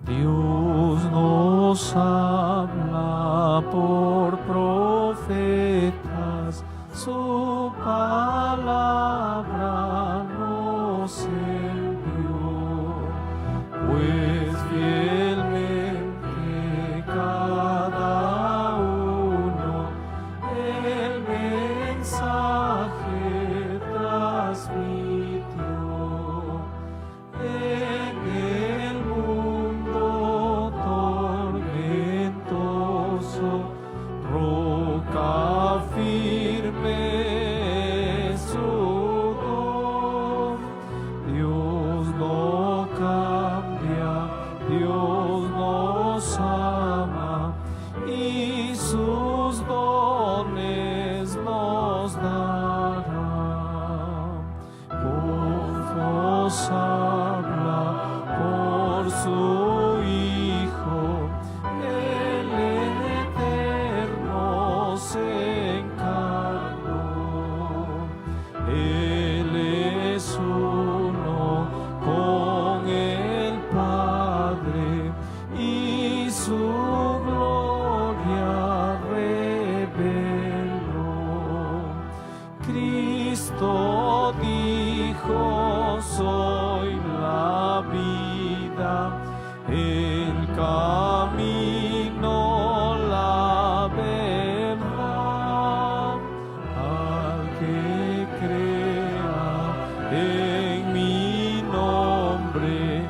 Dios nos habla por profetas, su palabra nos envió, pues fielmente cada uno el mensaje transmitió. En el mundo tormentoso, roca firme su don. Dios no cambia, Dios nos ama y sus dones nos dará. Nos habla por su Hijo, el Eterno se encarnó. Él es uno con el Padre y su gloria reveló. Cristo dijo: soy la vida, el camino, la verdad. Al que crea en mi nombre,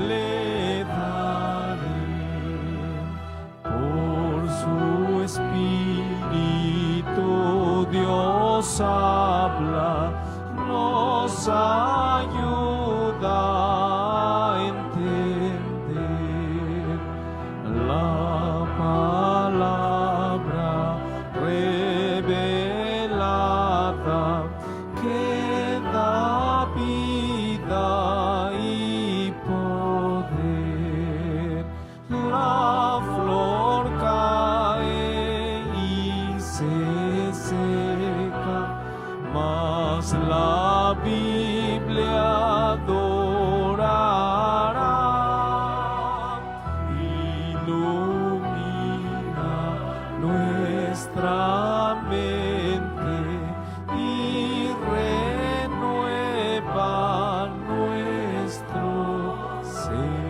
le daré por su Espíritu. Dios habla, nos ayuda a entender la palabra revelada que da vida y poder. La flor cae y se seca, mas la Biblia adorará. Ilumina nuestra mente y renueva nuestro ser.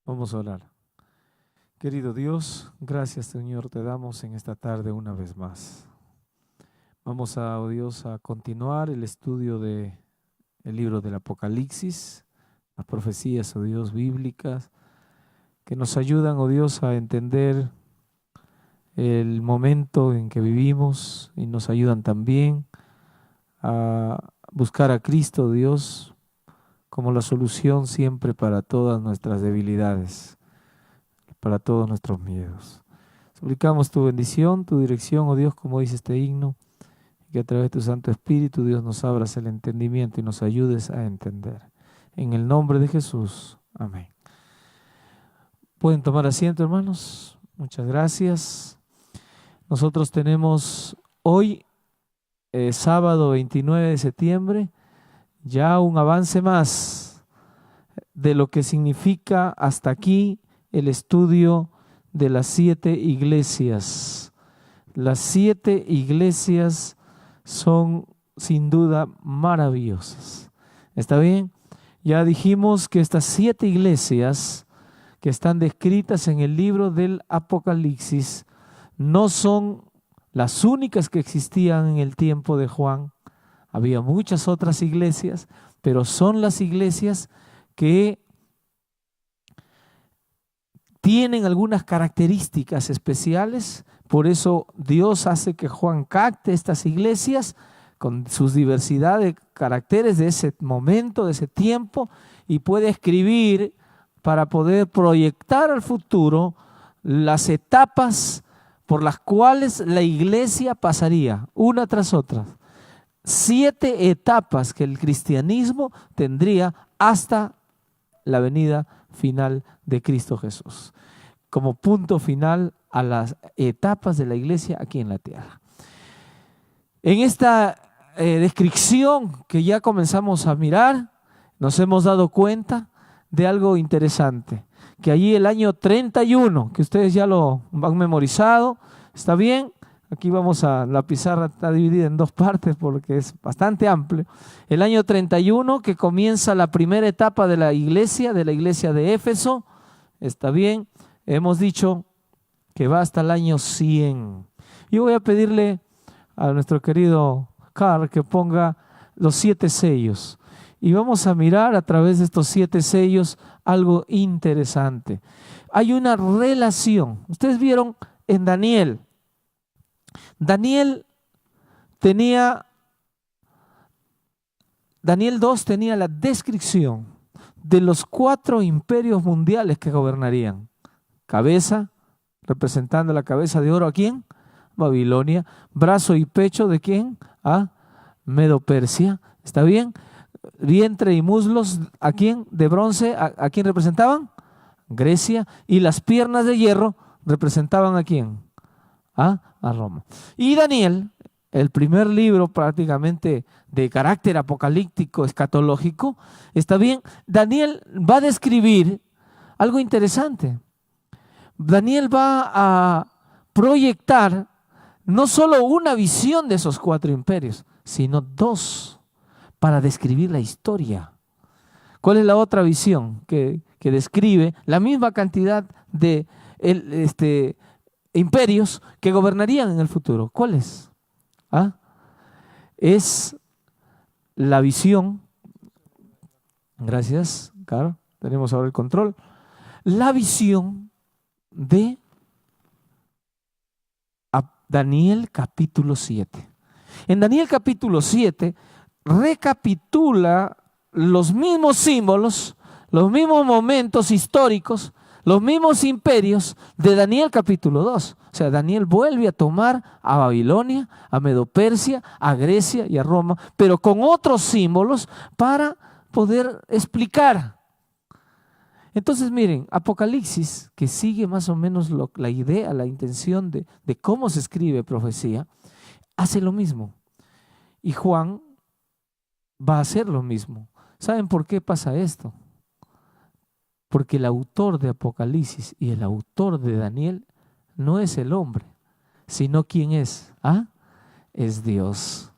Vamos a orar. Querido Dios, gracias Señor te damos en esta tarde una vez más. Vamos a, oh Dios, a continuar el estudio del libro del Apocalipsis, las profecías, oh Dios, bíblicas, que nos ayudan, oh Dios, a entender el momento en que vivimos y nos ayudan también a buscar a Cristo, Dios, como la solución siempre para todas nuestras debilidades, para todos nuestros miedos. Suplicamos tu bendición, tu dirección, oh Dios, como dice este himno, y que a través de tu Santo Espíritu, Dios, nos abras el entendimiento y nos ayudes a entender. En el nombre de Jesús. Amén. ¿Pueden tomar asiento, hermanos? Muchas gracias. Nosotros tenemos hoy, sábado 29 de septiembre, ya un avance más de lo que significa hasta aquí el estudio de las 7 iglesias. Las 7 iglesias son sin duda maravillosas. ¿Está bien? Ya dijimos que estas 7 iglesias que están descritas en el libro del Apocalipsis no son las únicas que existían en el tiempo de Juan. Había muchas otras iglesias, pero son las iglesias que tienen algunas características especiales. Por eso Dios hace que Juan capte estas iglesias con sus diversidad de caracteres de ese momento, de ese tiempo, y puede escribir para poder proyectar al futuro las etapas por las cuales la iglesia pasaría, una tras otra. 7 etapas que el cristianismo tendría hasta la venida final de Cristo Jesús, como punto final a las etapas de la iglesia aquí en la tierra. En esta descripción que ya comenzamos a mirar, nos hemos dado cuenta de algo interesante, que allí el año 31, que ustedes ya lo han memorizado, ¿está bien? Aquí la pizarra está dividida en 2 partes porque es bastante amplio. El año 31, que comienza la primera etapa de la iglesia de Éfeso, ¿está bien? Hemos dicho que va hasta el año 100. Yo voy a pedirle a nuestro querido Carl que ponga los 7 sellos. Y vamos a mirar a través de estos 7 sellos algo interesante. Hay una relación. Ustedes vieron en Daniel. Daniel 2 tenía la descripción de los 4 imperios mundiales que gobernarían. Cabeza, representando la cabeza de oro, ¿a quién? Babilonia. Brazo y pecho, ¿de quién? A Medo-Persia. ¿Está bien? Vientre y muslos, ¿a quién? De bronce, ¿a quién representaban? Grecia. Y las piernas de hierro representaban ¿a quién? A Roma. Y Daniel, el primer libro prácticamente de carácter apocalíptico, escatológico, ¿está bien? Daniel va a describir algo interesante. Daniel va a proyectar no solo una visión de esos 4 imperios, sino 2 para describir la historia. ¿Cuál es la otra visión que describe la misma cantidad de imperios que gobernarían en el futuro? ¿Cuál es? Es la visión, gracias, Carlos, tenemos ahora el control, la visión de Daniel capítulo 7. En Daniel capítulo 7 recapitula los mismos símbolos, los mismos momentos históricos, los mismos imperios de Daniel capítulo 2. O sea, Daniel vuelve a tomar a Babilonia, a Medo-Persia, a Grecia y a Roma, pero con otros símbolos para poder explicar. Entonces miren, Apocalipsis, que sigue más o menos la idea, la intención de cómo se escribe profecía, hace lo mismo. Y Juan va a hacer lo mismo. ¿Saben por qué pasa esto? Porque el autor de Apocalipsis y el autor de Daniel no es el hombre, sino ¿quién es? Es Dios.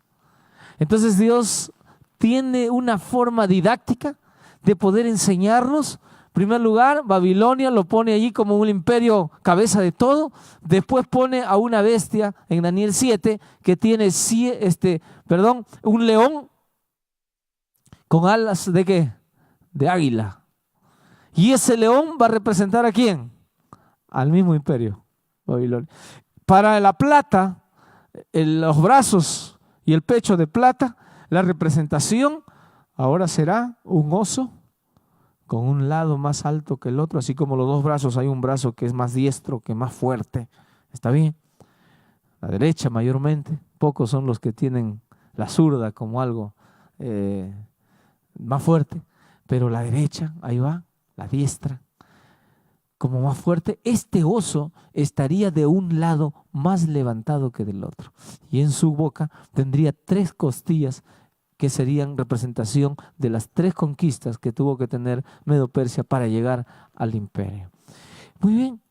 Entonces Dios tiene una forma didáctica de poder enseñarnos. En primer lugar, Babilonia lo pone allí como un imperio cabeza de todo. Después pone a una bestia en Daniel 7 que tiene un león con alas ¿de qué? De águila. Y ese león va a representar ¿a quién? Al mismo imperio, Babilonia. Para la plata, los brazos y el pecho de plata, la representación ahora será un oso con un lado más alto que el otro, así como los 2 brazos, hay un brazo que es más diestro, que más fuerte. ¿Está bien? La derecha mayormente, pocos son los que tienen la zurda como algo más fuerte, pero la derecha, ahí va, la diestra, como más fuerte. Este oso estaría de un lado más levantado que del otro, y en su boca tendría 3 costillas que serían representación de las 3 conquistas que tuvo que tener Medo-Persia para llegar al imperio. Muy bien.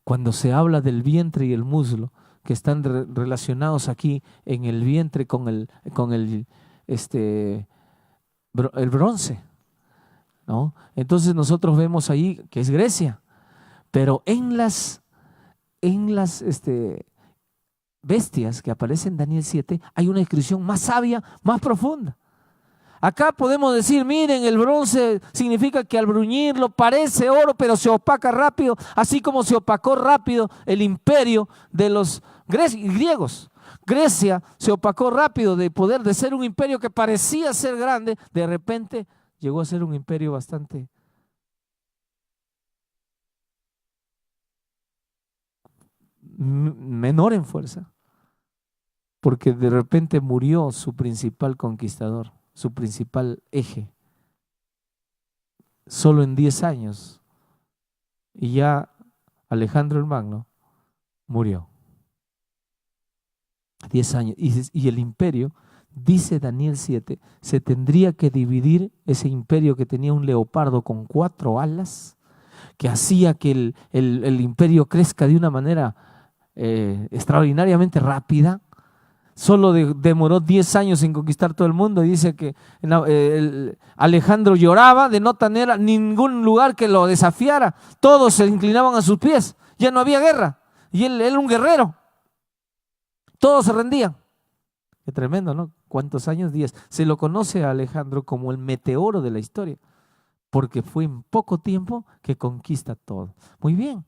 Cuando se habla del vientre y el muslo, que están relacionados aquí en el vientre con el bronce, ¿no? Entonces nosotros vemos ahí que es Grecia, pero en las bestias que aparecen en Daniel 7 hay una descripción más sabia, más profunda. Acá podemos decir, miren, el bronce significa que al bruñirlo parece oro, pero se opaca rápido, así como se opacó rápido el imperio de los griegos. Grecia se opacó rápido de ser un imperio que parecía ser grande, de repente llegó a ser un imperio bastante menor en fuerza. porque de repente murió su principal conquistador, su principal eje, solo en 10 años, y ya Alejandro el Magno murió. 10 años. Y el imperio, dice Daniel 7, se tendría que dividir, ese imperio que tenía un leopardo con 4 alas, que hacía que el imperio crezca de una manera extraordinariamente rápida. Solo demoró 10 años en conquistar todo el mundo, y dice que Alejandro lloraba de no tener ningún lugar que lo desafiara. Todos se inclinaban a sus pies, ya no había guerra, y él era un guerrero. Todos se rendían. Qué tremendo, ¿no? ¿Cuántos años? 10. Se lo conoce a Alejandro como el meteoro de la historia, porque fue en poco tiempo que conquista todo. Muy bien,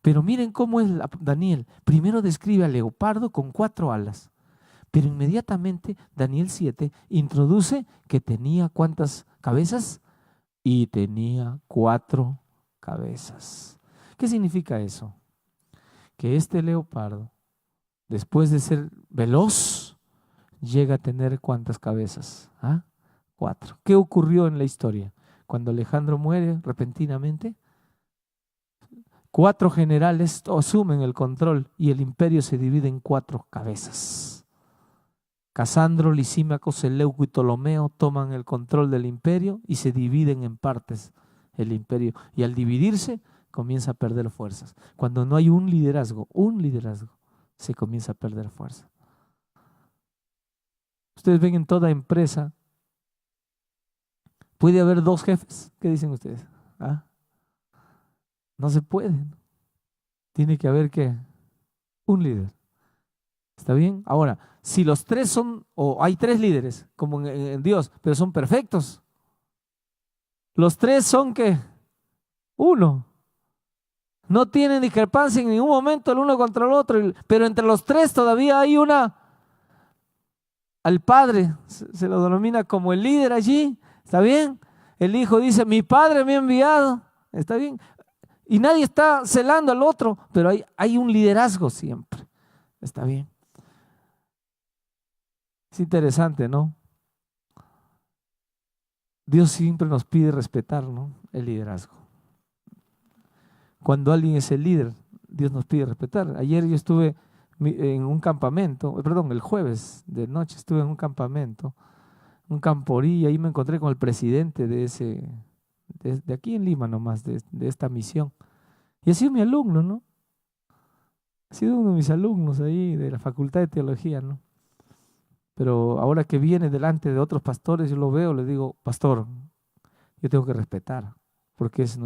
pero miren cómo es Daniel. Primero describe al leopardo con 4 alas, pero inmediatamente Daniel 7 introduce que tenía ¿cuántas cabezas? Y tenía 4 cabezas. ¿Qué significa eso? Que este leopardo, después de ser veloz, llega a tener ¿cuántas cabezas? 4. ¿Qué ocurrió en la historia? Cuando Alejandro muere repentinamente, 4 generales asumen el control y el imperio se divide en 4 cabezas. Casandro, Lisímaco, Seleuco y Ptolomeo toman el control del imperio y se dividen en partes el imperio. Y al dividirse comienza a perder fuerzas. Cuando no hay un liderazgo, se comienza a perder fuerza. Ustedes ven en toda empresa, ¿puede haber 2 jefes? ¿Qué dicen ustedes? No se puede. Tiene que haber ¿qué? Un líder. ¿Está bien? Ahora, si los 3 son, o hay 3 líderes, como en Dios, pero son perfectos, los 3 son ¿qué? Uno. No tienen discrepancia en ningún momento el uno contra el otro, pero entre los 3 todavía hay al padre, se lo denomina como el líder allí, ¿está bien? El hijo dice, mi padre me ha enviado, ¿está bien? Y nadie está celando al otro, pero hay un liderazgo siempre, ¿está bien? Es interesante, ¿no? Dios siempre nos pide respetar, ¿no? El liderazgo. Cuando alguien es el líder, Dios nos pide respetar. Ayer yo estuve en un campamento, el jueves de noche estuve en un campamento, un camporí, y ahí me encontré con el presidente de aquí en Lima nomás, de esta misión. Y ha sido mi alumno, ¿no? Ha sido uno de mis alumnos ahí de la Facultad de Teología, ¿no? Pero ahora que viene delante de otros pastores, yo lo veo, le digo, pastor, yo tengo que respetar, porque es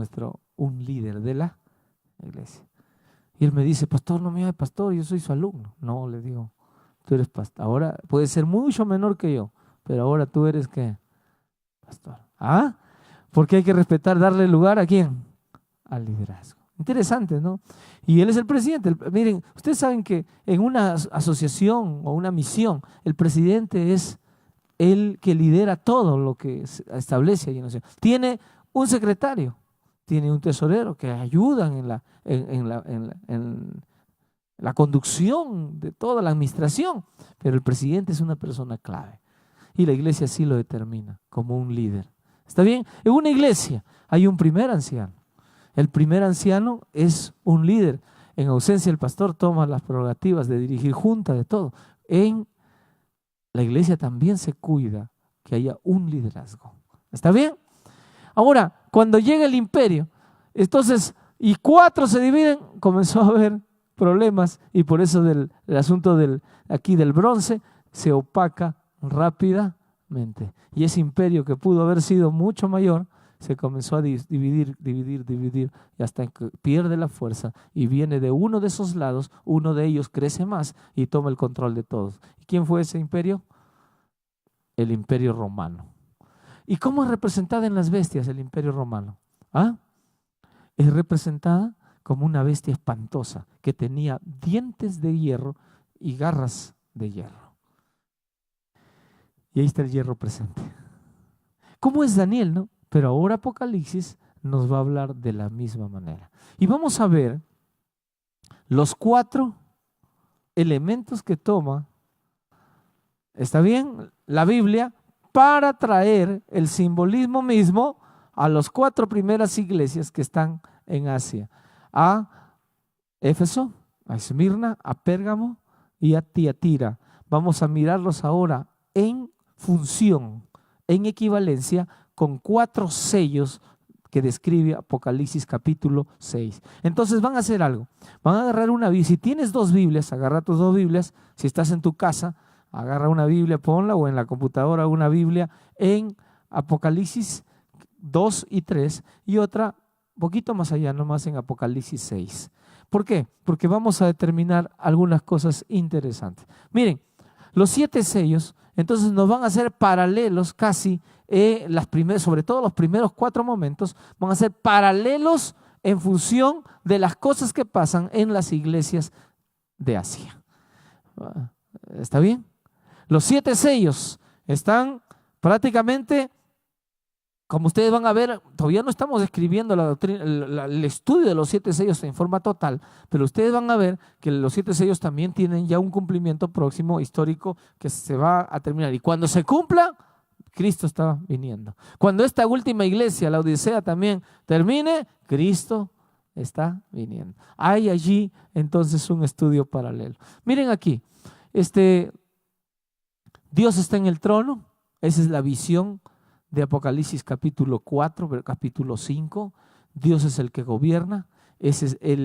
un líder de la iglesia. Y él me dice, pastor, no me llame pastor, yo soy su alumno. No, le digo, tú eres pastor. Ahora puedes ser mucho menor que yo, pero ahora tú eres ¿qué? Pastor. Porque hay que respetar, darle lugar ¿a quién? Al liderazgo. Interesante, ¿no? Y él es el presidente. Miren, ustedes saben que en una asociación o una misión, el presidente es el que lidera todo lo que se establece allí en la nación. Tiene un secretario, tiene un tesorero que ayudan en la conducción de toda la administración, pero el presidente es una persona clave. Y la iglesia así lo determina, como un líder. ¿Está bien? En una iglesia hay un primer anciano. El primer anciano es un líder. En ausencia el pastor toma las prerrogativas de dirigir junta, de todo. En la iglesia también se cuida que haya un liderazgo. ¿Está bien? Ahora, cuando llega el imperio, entonces, y 4 se dividen, comenzó a haber problemas, y por eso el asunto aquí del bronce se opaca rápidamente. Y ese imperio que pudo haber sido mucho mayor, se comenzó a dividir, y hasta que pierde la fuerza y viene de uno de esos lados, uno de ellos crece más y toma el control de todos. ¿Y quién fue ese imperio? El imperio romano. ¿Y cómo es representada en las bestias el imperio romano? Es representada como una bestia espantosa que tenía dientes de hierro y garras de hierro. Y ahí está el hierro presente. ¿Cómo es Daniel, no? Pero ahora Apocalipsis nos va a hablar de la misma manera. Y vamos a ver los 4 elementos que toma ¿Está bien? La Biblia, para traer el simbolismo mismo a las 4 primeras iglesias que están en Asia, a Éfeso, a Esmirna, a Pérgamo y a Tiatira. Vamos a mirarlos ahora en función, en equivalencia, con 4 sellos que describe Apocalipsis capítulo 6. Entonces van a hacer algo, van a agarrar una Biblia. Si tienes 2 Biblias, agarra tus 2 Biblias. Si estás en tu casa, agarra una Biblia, ponla, o en la computadora una Biblia en Apocalipsis 2 y 3 y otra un poquito más allá, nomás en Apocalipsis 6. ¿Por qué? Porque vamos a determinar algunas cosas interesantes. Miren, los 7 sellos, entonces nos van a hacer paralelos casi, sobre todo los primeros 4 momentos, van a ser paralelos en función de las cosas que pasan en las iglesias de Asia. ¿Está bien? Los 7 sellos están prácticamente, como ustedes van a ver, todavía no estamos escribiendo la doctrina, el estudio de los 7 sellos en forma total, pero ustedes van a ver que los 7 sellos también tienen ya un cumplimiento próximo histórico que se va a terminar. Y cuando se cumpla, Cristo está viniendo. Cuando esta última iglesia, la Odisea, también termine, Cristo está viniendo. Hay allí entonces un estudio paralelo. Miren aquí, Dios está en el trono, esa es la visión de Apocalipsis capítulo 4, capítulo 5. Dios es el que gobierna.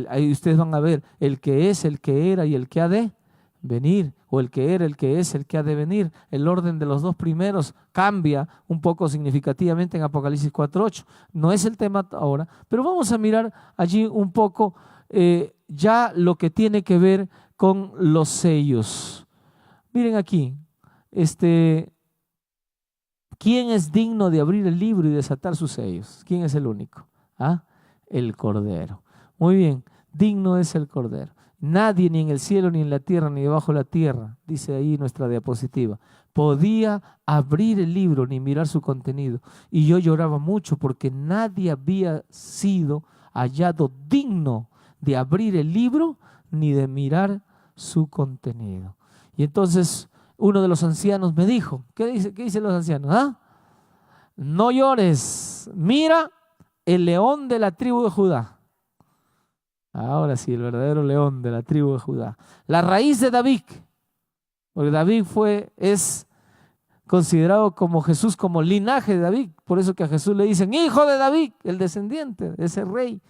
Ahí ustedes van a ver el que es, el que era y el que ha de venir, o el que era, el que es, el que ha de venir. El orden de los 2 primeros cambia un poco significativamente en Apocalipsis 4:8. No es el tema ahora, pero vamos a mirar allí un poco ya lo que tiene que ver con los sellos. Miren aquí, ¿quién es digno de abrir el libro y desatar sus sellos? ¿Quién es el único? El Cordero. Muy bien, digno es el Cordero. Nadie, ni en el cielo, ni en la tierra, ni debajo de la tierra, dice ahí nuestra diapositiva, podía abrir el libro ni mirar su contenido. Y yo lloraba mucho porque nadie había sido hallado digno de abrir el libro ni de mirar su contenido. Y entonces uno de los ancianos me dijo, ¿qué dicen los ancianos? No llores, mira el león de la tribu de Judá. Ahora sí, el verdadero león de la tribu de Judá. La raíz de David, porque David es considerado como Jesús, como linaje de David. Por eso que a Jesús le dicen, hijo de David, el descendiente de ese rey,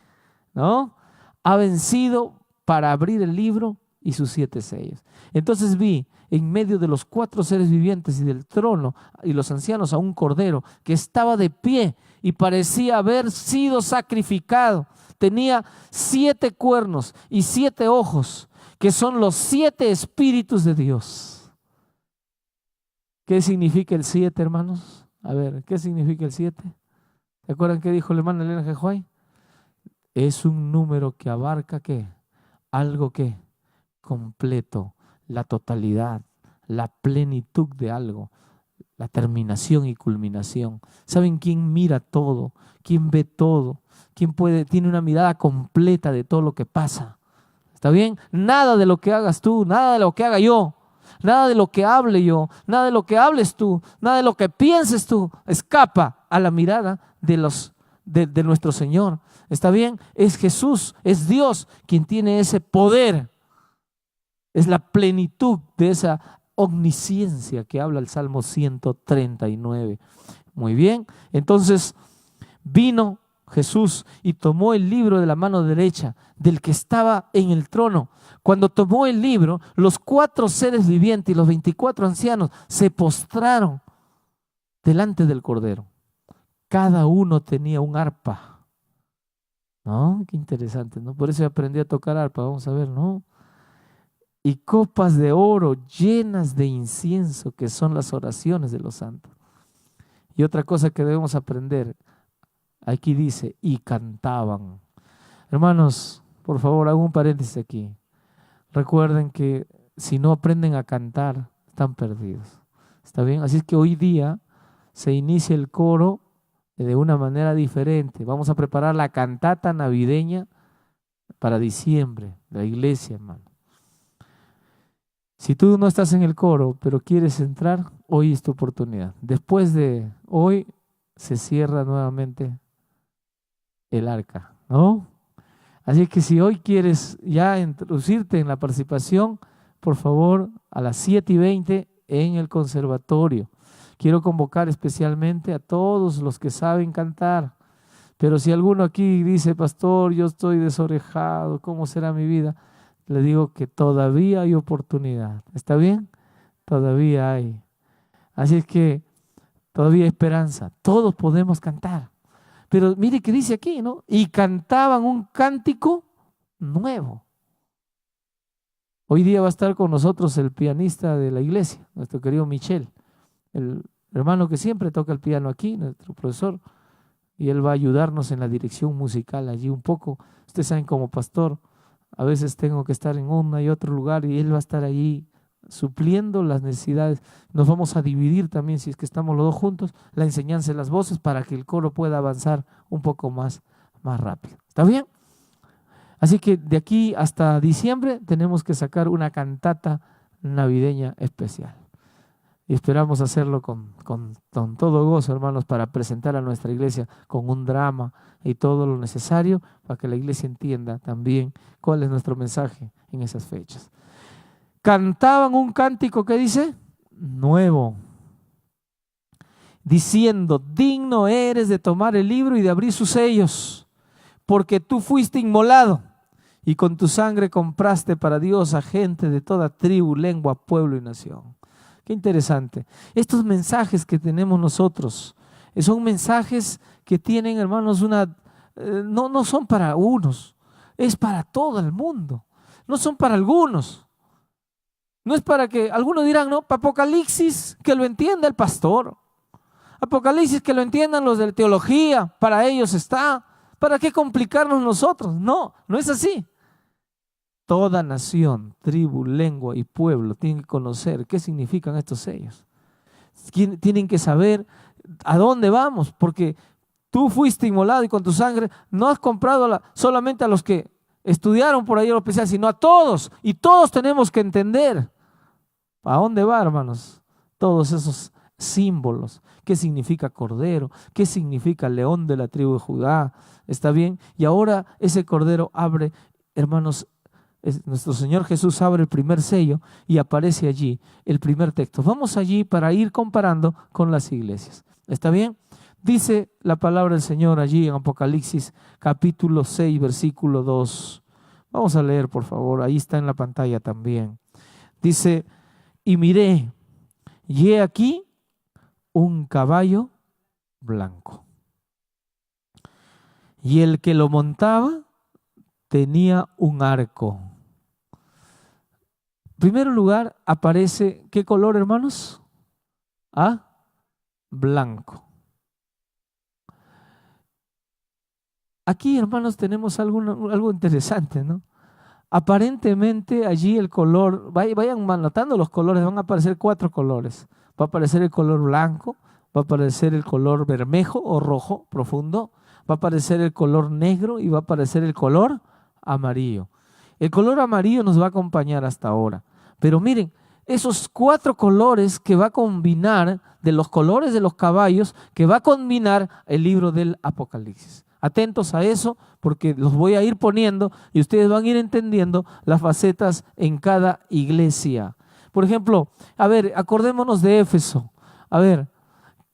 ¿no? Ha vencido para abrir el libro y sus 7 sellos. Entonces vi en medio de los 4 seres vivientes y del trono y los ancianos a un cordero que estaba de pie y parecía haber sido sacrificado. Tenía 7 cuernos y 7 ojos, que son los 7 espíritus de Dios. ¿Qué significa el 7, hermanos? A ver, ¿qué significa el 7? ¿Se acuerdan qué dijo el hermano Elena Jejuay? Es un número que abarca ¿qué? Algo que completo, la totalidad, la plenitud de algo, la terminación y culminación. ¿Saben quién mira todo? ¿Quién ve todo? ¿Quién tiene una mirada completa de todo lo que pasa? ¿Está bien? Nada de lo que hagas tú, nada de lo que haga yo, nada de lo que hable yo, nada de lo que hables tú, nada de lo que pienses tú, escapa a la mirada de nuestro Señor. ¿Está bien? Es Jesús, es Dios quien tiene ese poder. Es la plenitud de esa omnisciencia que habla el Salmo 139. Muy bien, entonces vino Jesús y tomó el libro de la mano derecha del que estaba en el trono. Cuando tomó el libro, los 4 seres vivientes y los 24 ancianos se postraron delante del Cordero. Cada uno tenía un arpa. ¿No? Qué interesante, ¿no? Por eso aprendí a tocar arpa, vamos a ver, ¿no? Y copas de oro llenas de incienso, que son las oraciones de los santos. Y otra cosa que debemos aprender, aquí dice, y cantaban. Hermanos, por favor, hago un paréntesis aquí. Recuerden que si no aprenden a cantar, están perdidos. ¿Está bien? Así es que hoy día se inicia el coro de una manera diferente. Vamos a preparar la cantata navideña para diciembre, de la iglesia, hermano. Si tú no estás en el coro, pero quieres entrar, hoy es tu oportunidad. Después de hoy se cierra nuevamente el arca, ¿no? Así que si hoy quieres ya introducirte en la participación, por favor, a las 7:20 en el conservatorio. Quiero convocar especialmente a todos los que saben cantar. Pero si alguno aquí dice, pastor, yo estoy desorejado, ¿cómo será mi vida? Le digo que todavía hay oportunidad. ¿Está bien? Todavía hay. Así es que todavía hay esperanza. Todos podemos cantar. Pero mire que dice aquí, ¿no? Y cantaban un cántico nuevo. Hoy día va a estar con nosotros el pianista de la iglesia, nuestro querido Michel, el hermano que siempre toca el piano aquí, nuestro profesor, y él va a ayudarnos en la dirección musical allí un poco. Ustedes saben, como pastor, a veces tengo que estar en uno y otro lugar y él va a estar allí supliendo las necesidades. Nos vamos a dividir también, si es que estamos los dos juntos, la enseñanza de las voces para que el coro pueda avanzar un poco más rápido. ¿Está bien? Así que de aquí hasta diciembre tenemos que sacar una cantata navideña especial. Y esperamos hacerlo con todo gozo, hermanos, para presentar a nuestra iglesia con un drama y todo lo necesario para que la iglesia entienda también cuál es nuestro mensaje en esas fechas. Cantaban un cántico, ¿qué dice? Nuevo, diciendo, digno eres de tomar el libro y de abrir sus sellos, porque tú fuiste inmolado y con tu sangre compraste para Dios a gente de toda tribu, lengua, pueblo y nación. Qué interesante. Estos mensajes que tenemos nosotros son mensajes que tienen, hermanos, no son para unos, es para todo el mundo. No son para algunos. No es para que, algunos dirán, no, Apocalipsis, que lo entienda el pastor. Apocalipsis, que lo entiendan los de teología, para ellos está. ¿Para qué complicarnos nosotros? No, no es así. Toda nación, tribu, lengua y pueblo tienen que conocer qué significan estos sellos. Tienen que saber a dónde vamos, porque tú fuiste inmolado y con tu sangre no has comprado solamente a los que estudiaron por ahí lo especial, sino a todos. Y todos tenemos que entender a dónde va, hermanos, todos esos símbolos. ¿Qué significa cordero? ¿Qué significa león de la tribu de Judá? ¿Está bien? Y ahora ese cordero abre, hermanos, nuestro Señor Jesús abre el primer sello y aparece allí el primer texto. Vamos allí para ir comparando con las iglesias. ¿Está bien? Dice la palabra del Señor allí en Apocalipsis capítulo 6, versículo 2. Vamos a leer, por favor. Ahí está en la pantalla también. Dice, y miré, y he aquí un caballo blanco. Y el que lo montaba tenía un arco. En primer lugar, aparece, ¿qué color, hermanos? Blanco. Aquí, hermanos, tenemos algo interesante, ¿no? Aparentemente allí el color, vayan anotando los colores, van a aparecer 4 colores. Va a aparecer el color blanco, va a aparecer el color bermejo o rojo profundo, va a aparecer el color negro y va a aparecer el color amarillo. El color amarillo nos va a acompañar hasta ahora. Pero miren, esos 4 colores que va a combinar, de los colores de los caballos, que va a combinar el libro del Apocalipsis. Atentos a eso, porque los voy a ir poniendo y ustedes van a ir entendiendo las facetas en cada iglesia. Por ejemplo, a ver, acordémonos de Éfeso. A ver,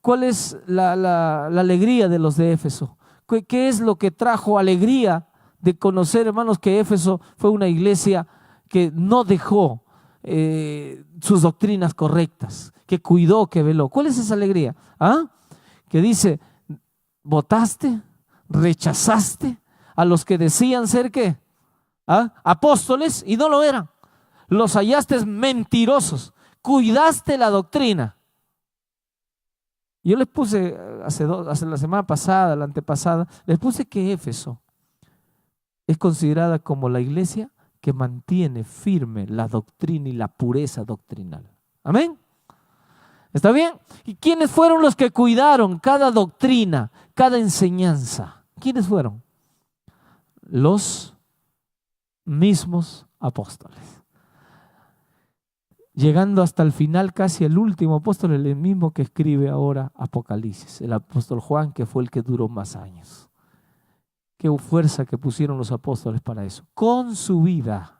¿cuál es la alegría de los de Éfeso? ¿Qué es lo que trajo alegría de conocer, hermanos, que Éfeso fue una iglesia que no dejó sus doctrinas correctas, que cuidó, que veló? ¿Cuál es esa alegría? Que dice, votaste, rechazaste a los que decían ser ¿qué? Apóstoles y no lo eran. Los hallaste mentirosos. Cuidaste la doctrina. Yo les puse hace la semana pasada, la antepasada, les puse que Éfeso es considerada como la iglesia que mantiene firme la doctrina y la pureza doctrinal. Amén. ¿Está bien? ¿Y quiénes fueron los que cuidaron cada doctrina, cada enseñanza? ¿Quiénes fueron? Los mismos apóstoles. llegando hasta el final, casi el último apóstol, el mismo que escribe ahora Apocalipsis, el apóstol Juan, que fue el que duró más años. Qué fuerza que pusieron los apóstoles para eso. Con su vida,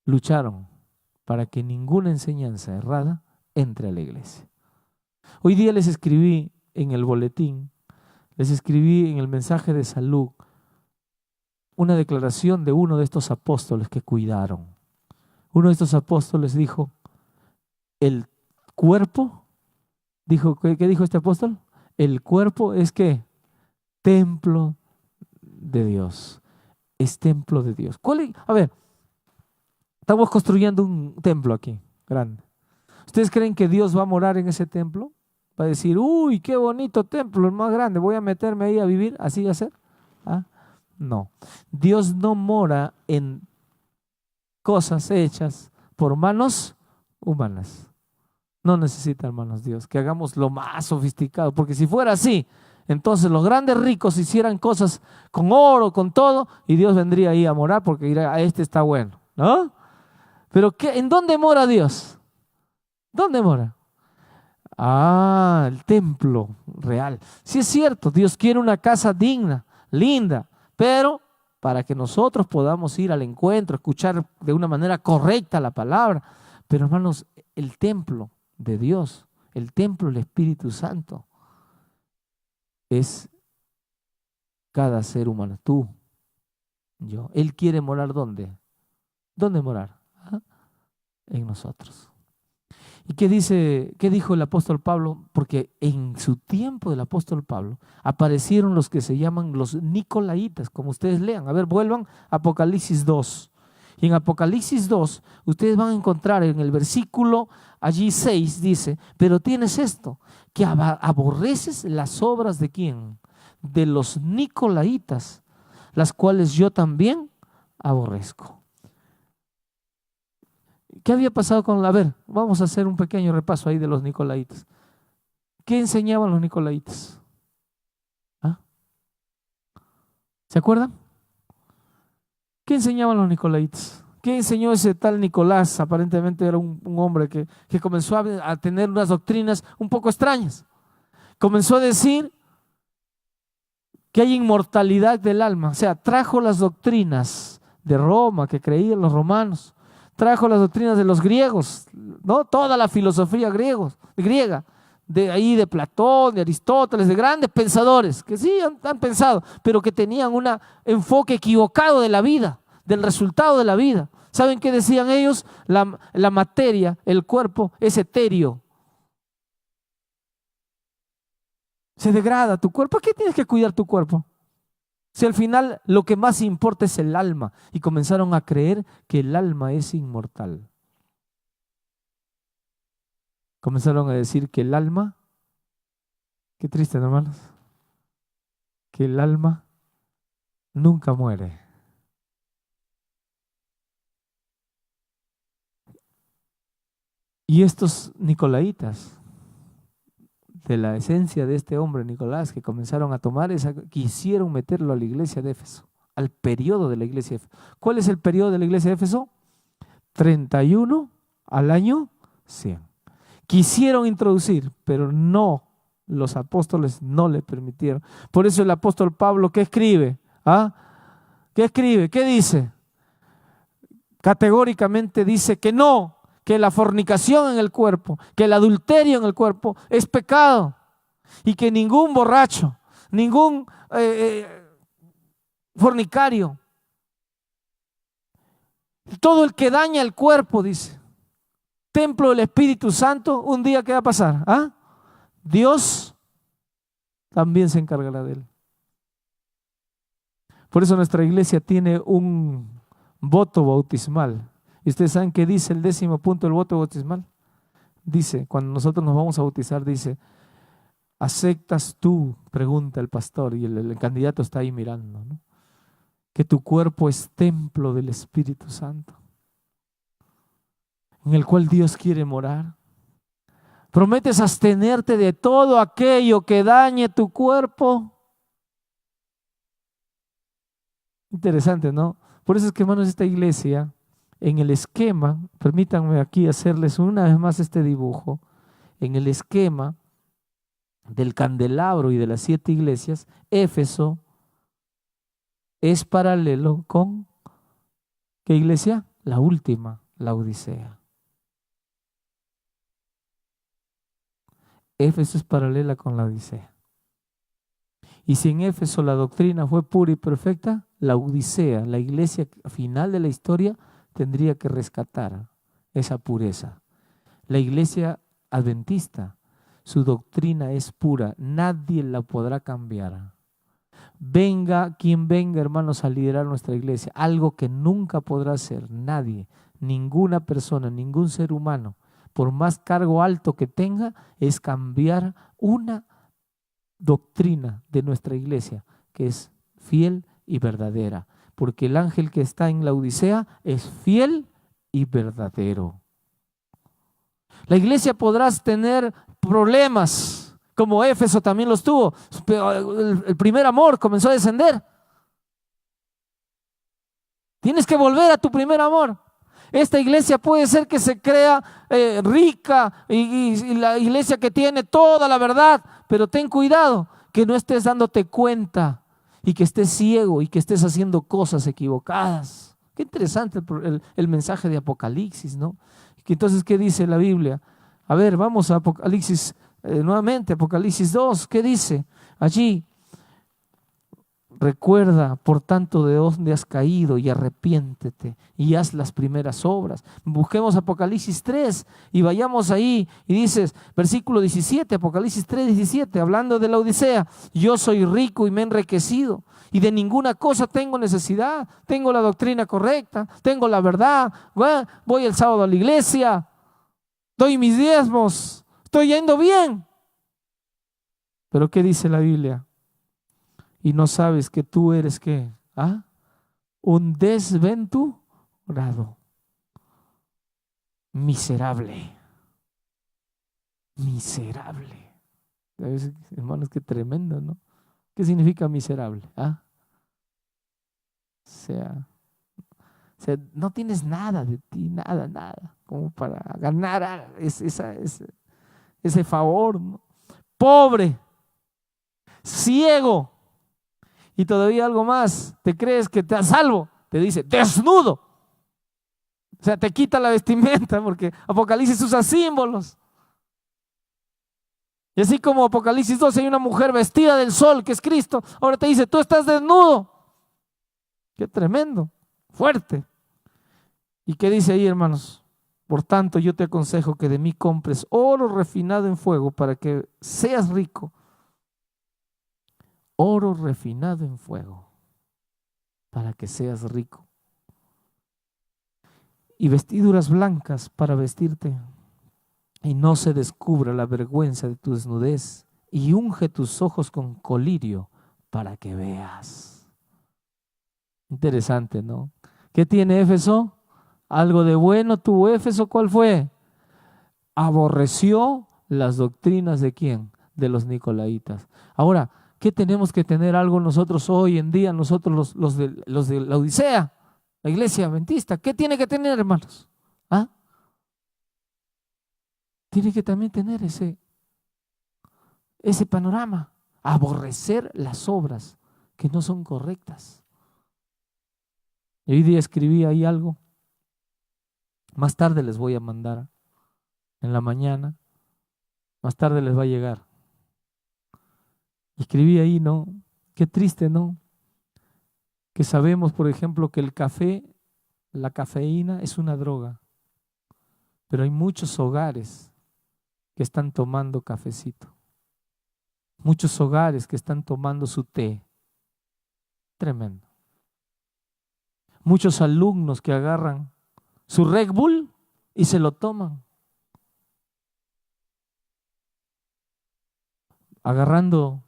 lucharon para que ninguna enseñanza errada entre a la iglesia. Hoy día les escribí en el boletín, les escribí en el mensaje de salud, una declaración de uno de estos apóstoles que cuidaron. Uno de estos apóstoles dijo, el cuerpo, ¿qué dijo este apóstol? El cuerpo es ¿qué? Templo de Dios. Es templo de Dios. A ver, estamos construyendo un templo aquí, grande. ¿Ustedes creen que Dios va a morar en ese templo? Va a decir, uy, qué bonito templo, el más grande, voy a meterme ahí a vivir, así va a ser. ¿Ah? No, Dios no mora en cosas hechas por manos humanas. No necesita, hermanos, Dios, que hagamos lo más sofisticado, porque si fuera así, entonces los grandes ricos hicieran cosas con oro, con todo, y Dios vendría ahí a morar porque dirá, este está bueno, ¿no? Pero ¿en dónde mora Dios? ¿Dónde mora? Ah, el templo real. Sí es cierto, Dios quiere una casa digna, linda, pero para que nosotros podamos ir al encuentro, escuchar de una manera correcta la palabra. Pero hermanos, el templo de Dios, el templo del Espíritu Santo, es cada ser humano, tú, yo. Él quiere morar ¿dónde? ¿Dónde morar? ¿Ah? En nosotros. ¿Y qué dijo el apóstol Pablo? Porque en su tiempo del apóstol Pablo aparecieron los que se llaman los Nicolaitas, como ustedes lean. A ver, vuelvan a Apocalipsis 2. Y en Apocalipsis 2, ustedes van a encontrar en el versículo allí 6, dice, pero tienes esto, que aborreces las obras ¿de quién? De los Nicolaitas, las cuales yo también aborrezco. ¿Qué había pasado con a ver, vamos a hacer un pequeño repaso ahí de los Nicolaitas. ¿Qué enseñaban los Nicolaitas? ¿Ah? ¿Se acuerdan? ¿Qué enseñaban los Nicolaitas? ¿Qué enseñó ese tal Nicolás? Aparentemente era un hombre que comenzó a tener unas doctrinas un poco extrañas. Comenzó a decir que hay inmortalidad del alma. O sea, trajo las doctrinas de Roma que creían los romanos. Trajo las doctrinas de los griegos, ¿no? Toda la filosofía griega, de ahí de Platón, de Aristóteles, de grandes pensadores que sí han pensado, pero que tenían un enfoque equivocado de la vida, del resultado de la vida. ¿Saben qué decían ellos? La materia, el cuerpo es etéreo. Se degrada tu cuerpo. ¿Por qué tienes que cuidar tu cuerpo? Si al final lo que más importa es el alma, y comenzaron a creer que el alma es inmortal. Comenzaron a decir que el alma, qué triste, ¿no, hermanos? Que el alma nunca muere. Y estos nicolaitas, de la esencia de este hombre Nicolás, que comenzaron a tomar quisieron meterlo a la iglesia de Éfeso, al periodo de la iglesia de Éfeso. ¿Cuál es el periodo de la iglesia de Éfeso? 31 al año 100. Quisieron introducir, pero no, los apóstoles no le permitieron. Por eso el apóstol Pablo, ¿qué escribe? ¿Ah? ¿Qué escribe? ¿Qué dice? Categóricamente dice que no, que la fornicación en el cuerpo, que el adulterio en el cuerpo es pecado, y que ningún borracho, ningún fornicario, todo el que daña el cuerpo, dice, templo del Espíritu Santo, un día ¿qué va a pasar? ¿Ah? Dios también se encargará de él. Por eso nuestra iglesia tiene un voto bautismal. ¿Y ustedes saben qué dice el 10º punto del voto bautismal? Dice, cuando nosotros nos vamos a bautizar, dice, ¿aceptas tú? Pregunta el pastor, y el candidato está ahí mirando, ¿no? Que tu cuerpo es templo del Espíritu Santo, en el cual Dios quiere morar. ¿Prometes abstenerte de todo aquello que dañe tu cuerpo? Interesante, ¿no? Por eso es que, hermanos, esta iglesia, en el esquema, permítanme aquí hacerles una vez más este dibujo, en el esquema del candelabro y de las 7 iglesias, Éfeso es paralelo con, ¿qué iglesia? La última, la Odisea. Éfeso es paralela con la Odisea. Y si en Éfeso la doctrina fue pura y perfecta, la Odisea, la iglesia final de la historia, tendría que rescatar esa pureza. La iglesia adventista, su doctrina es pura, nadie la podrá cambiar. Venga quien venga, hermanos, a liderar nuestra iglesia, algo que nunca podrá hacer nadie, ninguna persona, ningún ser humano, por más cargo alto que tenga, es cambiar una doctrina de nuestra iglesia, que es fiel y verdadera, porque el ángel que está en la Odisea es fiel y verdadero. La iglesia podrás tener problemas, como Éfeso también los tuvo. El primer amor comenzó a descender. Tienes que volver a tu primer amor. Esta iglesia puede ser que se crea rica y la iglesia que tiene toda la verdad, pero ten cuidado que no estés dándote cuenta y que estés ciego y que estés haciendo cosas equivocadas. Qué interesante el mensaje de Apocalipsis, ¿no? Entonces, ¿qué dice la Biblia? A ver, vamos a Apocalipsis nuevamente, Apocalipsis 2, ¿qué dice allí? Recuerda, por tanto, de dónde has caído y arrepiéntete y haz las primeras obras. Busquemos Apocalipsis 3 y vayamos ahí y dices, versículo 17, Apocalipsis 3, 17, hablando de la Odisea, yo soy rico y me he enriquecido y de ninguna cosa tengo necesidad, tengo la doctrina correcta, tengo la verdad, voy el sábado a la iglesia, doy mis diezmos, estoy yendo bien. Pero ¿qué dice la Biblia? Y no sabes que tú eres ¿qué? ¿Ah? Un desventurado, miserable, miserable. ¿Sabes, hermanos? Qué tremendo, ¿no? ¿Qué significa miserable? ¿Ah? O sea, no tienes nada de ti, nada, como para ganar ese favor, ¿no? Pobre, ciego. Y todavía algo más, te crees que te salvo, te dice desnudo. O sea, te quita la vestimenta porque Apocalipsis usa símbolos. Y así como Apocalipsis 12 hay una mujer vestida del sol, que es Cristo, ahora te dice, tú estás desnudo. Qué tremendo, fuerte. ¿Y qué dice ahí, hermanos? Por tanto, yo te aconsejo que de mí compres oro refinado en fuego para que seas rico. Oro refinado en fuego para que seas rico. Y vestiduras blancas para vestirte y no se descubra la vergüenza de tu desnudez, y unge tus ojos con colirio para que veas. Interesante, ¿no? ¿Qué tiene Éfeso? Algo de bueno tuvo Éfeso. ¿Cuál fue? Aborreció las doctrinas de ¿quién? De los nicolaitas. Ahora, ¿qué tenemos que tener algo nosotros hoy en día, nosotros los de la Odisea, la iglesia adventista? ¿Qué tiene que tener, hermanos? ¿Ah? Tiene que también tener ese panorama. Aborrecer las obras que no son correctas. Y hoy día escribí ahí algo. Más tarde les voy a mandar. En la mañana. Más tarde les va a llegar. Escribí ahí, ¿no? Qué triste, ¿no? Que sabemos, por ejemplo, que el café, la cafeína es una droga. Pero hay muchos hogares que están tomando cafecito. Muchos hogares que están tomando su té. Tremendo. Muchos alumnos que agarran su Red Bull y se lo toman. Agarrando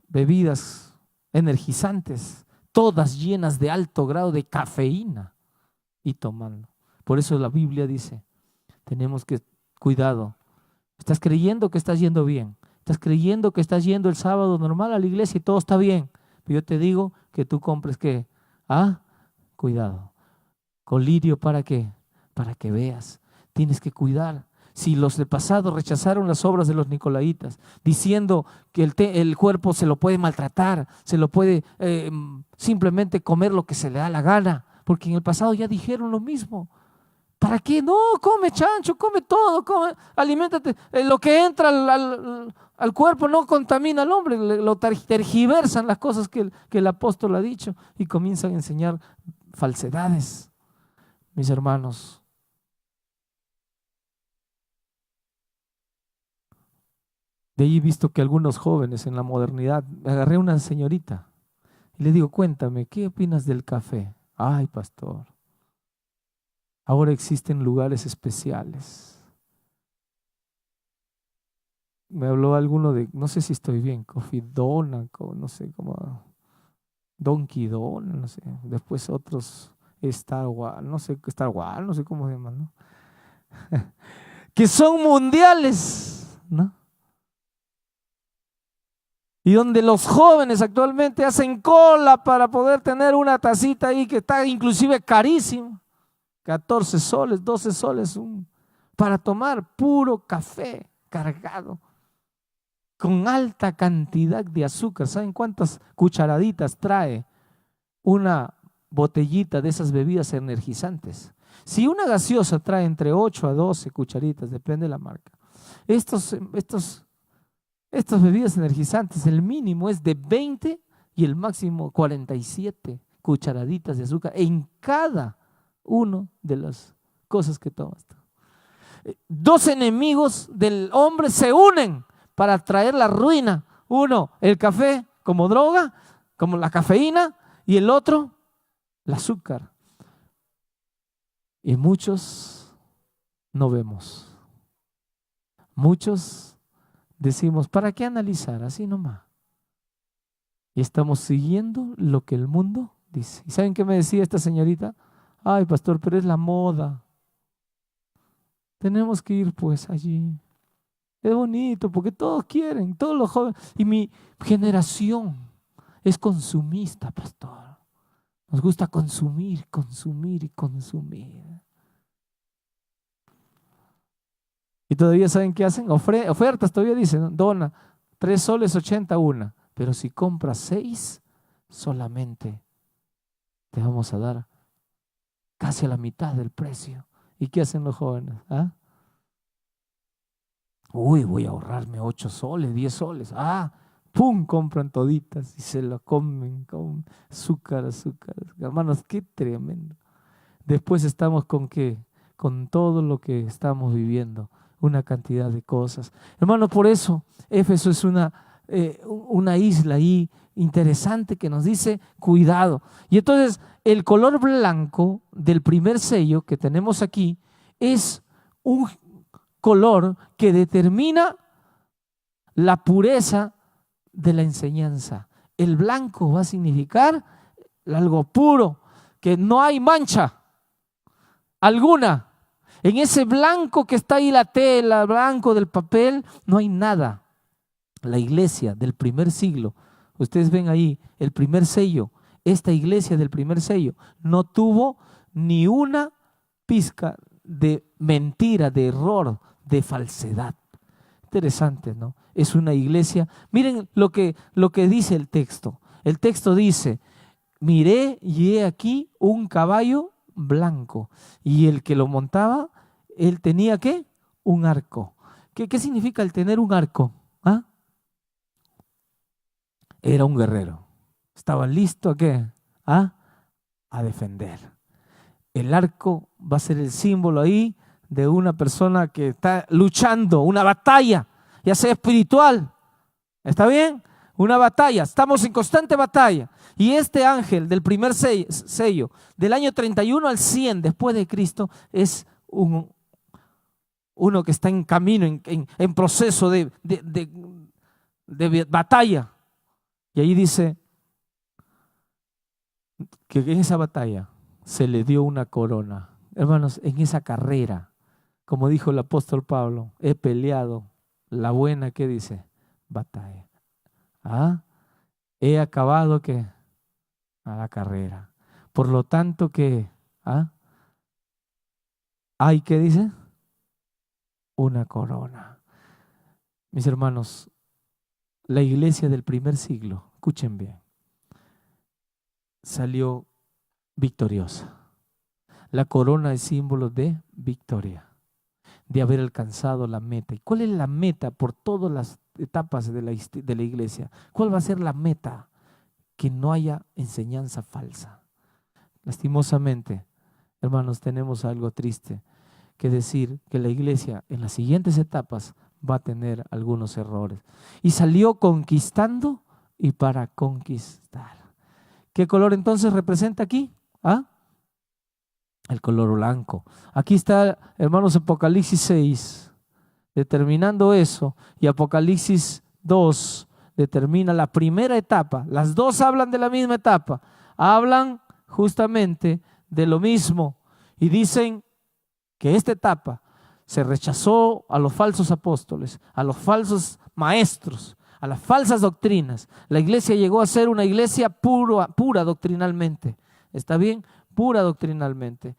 bebidas energizantes, todas llenas de alto grado de cafeína y tomando. Por eso la Biblia dice, tenemos que cuidado. Estás creyendo que estás yendo bien. Estás creyendo que estás yendo el sábado normal a la iglesia y todo está bien. Pero yo te digo que tú compres ¿qué? ¿Ah? Cuidado. Colirio, ¿para qué? Para que veas. Tienes que cuidar. Si los del pasado rechazaron las obras de los nicolaitas, diciendo que el cuerpo se lo puede maltratar, se lo puede simplemente comer lo que se le da la gana, porque en el pasado ya dijeron lo mismo. ¿Para qué? No, come chancho, come todo, aliméntate. Lo que entra al cuerpo no contamina al hombre, lo tergiversan las cosas que el apóstol ha dicho y comienzan a enseñar falsedades, mis hermanos. De ahí he visto que algunos jóvenes en la modernidad, agarré a una señorita y le digo, cuéntame, ¿qué opinas del café? Ay, pastor, ahora existen lugares especiales. Me habló alguno de, no sé si estoy bien, Coffee Dona, no sé, como Donkey Dona, no sé. Después otros Star Wars, no sé, Star Wars, no sé cómo se llaman, ¿no? Que son mundiales, ¿no? Y donde los jóvenes actualmente hacen cola para poder tener una tacita ahí que está inclusive carísima. 14 soles, 12 soles para tomar puro café cargado con alta cantidad de azúcar. ¿Saben cuántas cucharaditas trae una botellita de esas bebidas energizantes? Si una gaseosa trae entre 8 a 12 cucharitas, depende de la marca. Estas bebidas energizantes, el mínimo es de 20 y el máximo 47 cucharaditas de azúcar en cada uno de las cosas que tomas. Dos enemigos del hombre se unen para traer la ruina. Uno, el café como droga, como la cafeína, y el otro, el azúcar. Y muchos no vemos. Muchos decimos, ¿para qué analizar? Así nomás. Y estamos siguiendo lo que el mundo dice. ¿Y saben qué me decía esta señorita? Ay, pastor, pero es la moda. Tenemos que ir pues allí. Es bonito porque todos quieren, todos los jóvenes. Y mi generación es consumista, pastor. Nos gusta consumir, consumir y consumir. Y todavía saben qué hacen, ofertas todavía dicen, ¿no? Dona 3 soles 80 una. Pero si compras 6, solamente te vamos a dar casi a la mitad del precio. ¿Y qué hacen los jóvenes? ¿Ah? Uy, voy a ahorrarme 8 soles, 10 soles. Ah, ¡pum! Compran toditas y se lo comen con azúcar, azúcar. Hermanos, qué tremendo. Después estamos con qué? Con todo lo que estamos viviendo, una cantidad de cosas. Hermanos, por eso Éfeso es una isla ahí interesante que nos dice cuidado. Y entonces el color blanco del primer sello que tenemos aquí es un color que determina la pureza de la enseñanza. El blanco va a significar algo puro, que no hay mancha alguna. En ese blanco que está ahí, la tela, blanco del papel, no hay nada. La iglesia del primer siglo, ustedes ven ahí el primer sello, esta iglesia del primer sello no tuvo ni una pizca de mentira, de error, de falsedad. Interesante, ¿no? Es una iglesia. Miren lo que dice el texto. El texto dice, miré y he aquí un caballo blanco. Y el que lo montaba, él tenía ¿qué? Un arco. ¿Qué significa el tener un arco? ¿Ah? Era un guerrero. Estaba listo ¿a qué? A defender. El arco va a ser el símbolo ahí de una persona que está luchando, una batalla, ya sea espiritual. ¿Está bien? Una batalla. Estamos en constante batalla. Y este ángel del primer sello, del año 31 al 100 después de Cristo, es uno que está en camino, en proceso de batalla. Y ahí dice que en esa batalla se le dio una corona. Hermanos, en esa carrera, como dijo el apóstol Pablo, he peleado la buena, ¿qué dice? Batalla. He acabado ¿qué? A la carrera. Por lo tanto, ¿qué? ¿Ah? Hay, ¿qué dice? Una corona. Mis hermanos, la iglesia del primer siglo, escuchen bien, salió victoriosa. La corona es símbolo de victoria, de haber alcanzado la meta. ¿Y cuál es la meta por todas las etapas de la iglesia? ¿Cuál va a ser la meta? Que no haya enseñanza falsa. Lastimosamente, hermanos, tenemos algo triste que decir, que la iglesia en las siguientes etapas va a tener algunos errores. Y salió conquistando y para conquistar. ¿Qué color entonces representa aquí? ¿Ah? El color blanco. Aquí está, hermanos, Apocalipsis 6, determinando eso, y Apocalipsis 2 determina la primera etapa. Las dos hablan de la misma etapa, hablan justamente de lo mismo y dicen que esta etapa se rechazó a los falsos apóstoles, a los falsos maestros, a las falsas doctrinas. La iglesia llegó a ser una iglesia pura doctrinalmente. ¿Está bien? Pura doctrinalmente.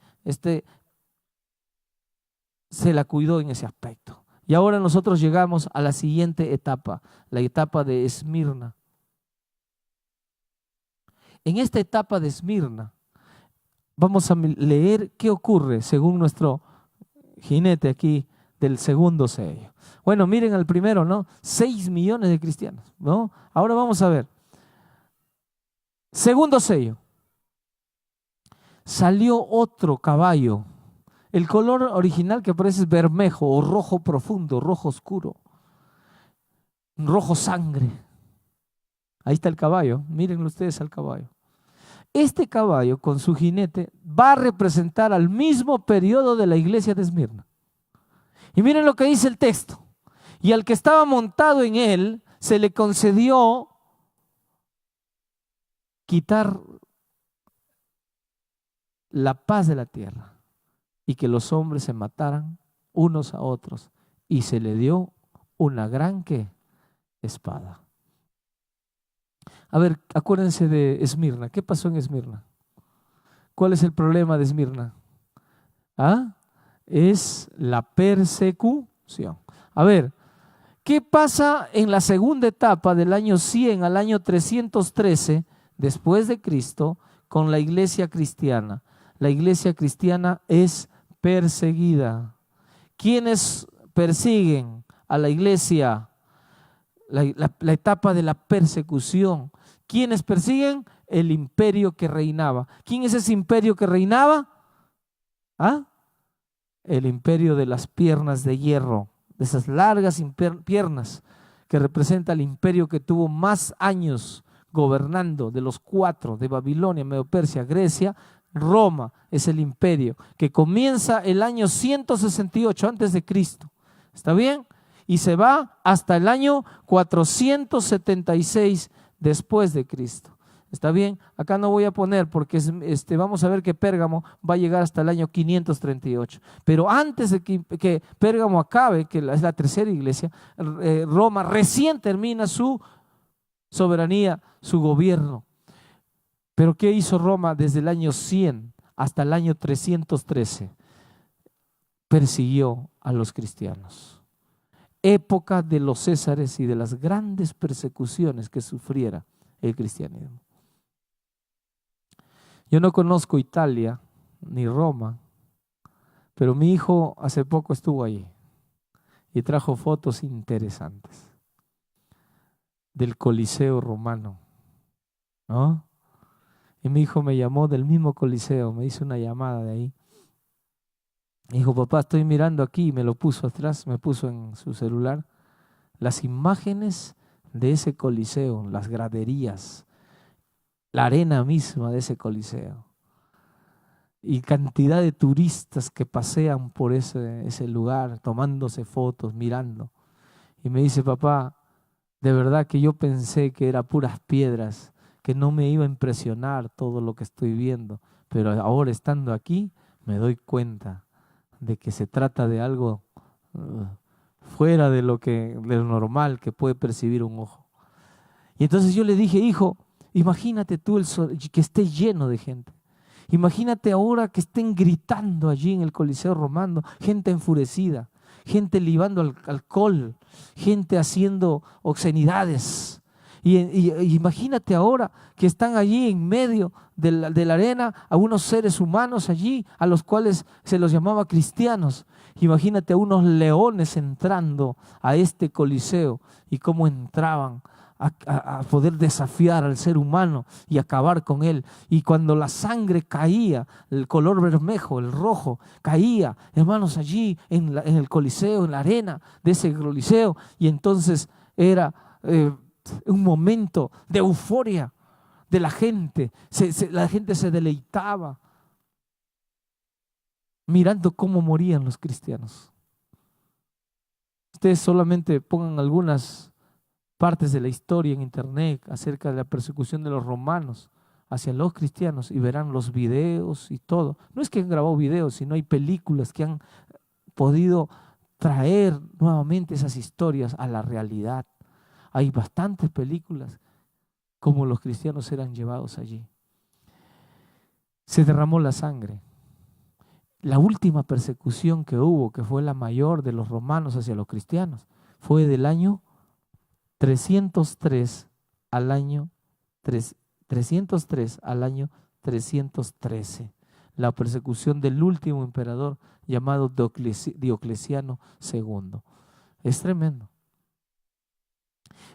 Se la cuidó en ese aspecto. Y ahora nosotros llegamos a la siguiente etapa, la etapa de Esmirna. En esta etapa de Esmirna vamos a leer qué ocurre según nuestro jinete aquí del segundo sello. Bueno, miren al primero, ¿no? 6 millones de cristianos, ¿no? Ahora vamos a ver. Segundo sello. Salió otro caballo. El color original que aparece es bermejo o rojo profundo, rojo oscuro, rojo sangre. Ahí está el caballo, mírenlo ustedes al caballo. Este caballo con su jinete va a representar al mismo periodo de la iglesia de Esmirna. Y miren lo que dice el texto. Y al que estaba montado en él se le concedió quitar la paz de la tierra y que los hombres se mataran unos a otros, y se le dio una gran ¿qué? Espada. A ver, acuérdense de Esmirna. ¿Qué pasó en Esmirna? ¿Cuál es el problema de Esmirna? ¿Ah? Es la persecución. A ver, ¿qué pasa en la segunda etapa del año 100 al año 313 después de Cristo con la iglesia cristiana? La iglesia cristiana es perseguida. ¿Quiénes persiguen a la iglesia? La etapa de la persecución. ¿Quiénes persiguen? El imperio que reinaba. ¿Quién es ese imperio que reinaba? ¿Ah? El imperio de las piernas de hierro, de esas largas piernas que representa el imperio que tuvo más años gobernando de los 4 de Babilonia, Medo-Persia, Grecia. Roma es el imperio que comienza el año 168 antes de Cristo. ¿Está bien? Y se va hasta el año 476 después de Cristo. ¿Está bien? Acá no voy a poner porque vamos a ver que Pérgamo va a llegar hasta el año 538. Pero antes de que Pérgamo acabe, que es la tercera iglesia, Roma recién termina su soberanía, su gobierno. Pero ¿qué hizo Roma desde el año 100 hasta el año 313? Persiguió a los cristianos. Época de los césares y de las grandes persecuciones que sufriera el cristianismo. Yo no conozco Italia ni Roma, pero mi hijo hace poco estuvo allí y trajo fotos interesantes del Coliseo romano, ¿no? Y mi hijo me llamó del mismo Coliseo, me hizo una llamada de ahí. Me dijo, papá, estoy mirando aquí, y me lo puso atrás, me puso en su celular las imágenes de ese Coliseo, las graderías, la arena misma de ese Coliseo. Y cantidad de turistas que pasean por ese lugar, tomándose fotos, mirando. Y me dice, papá, de verdad que yo pensé que era puras piedras, que no me iba a impresionar todo lo que estoy viendo, pero ahora estando aquí me doy cuenta de que se trata de algo fuera de lo normal que puede percibir un ojo. Y entonces yo le dije, hijo, imagínate tú que esté lleno de gente. Imagínate ahora que estén gritando allí en el Coliseo Romano, gente enfurecida, gente libando alcohol, gente haciendo obscenidades. Y imagínate ahora que están allí en medio de la arena a unos seres humanos allí, a los cuales se los llamaba cristianos. Imagínate a unos leones entrando a este coliseo y cómo entraban a poder desafiar al ser humano y acabar con él. Y cuando la sangre caía, el color bermejo, el rojo, caía, hermanos, allí en el coliseo, en la arena de ese coliseo, y entonces era un momento de euforia de la gente. La gente se deleitaba mirando cómo morían los cristianos. Ustedes solamente pongan algunas partes de la historia en internet acerca de la persecución de los romanos hacia los cristianos y verán los videos y todo. No es que han grabado videos, sino hay películas que han podido traer nuevamente esas historias a la realidad. Hay bastantes películas como los cristianos eran llevados allí. Se derramó la sangre. La última persecución que hubo, que fue la mayor de los romanos hacia los cristianos, fue del año 303 al año 303 al año 313. La persecución del último emperador llamado Diocleciano II. Es tremendo.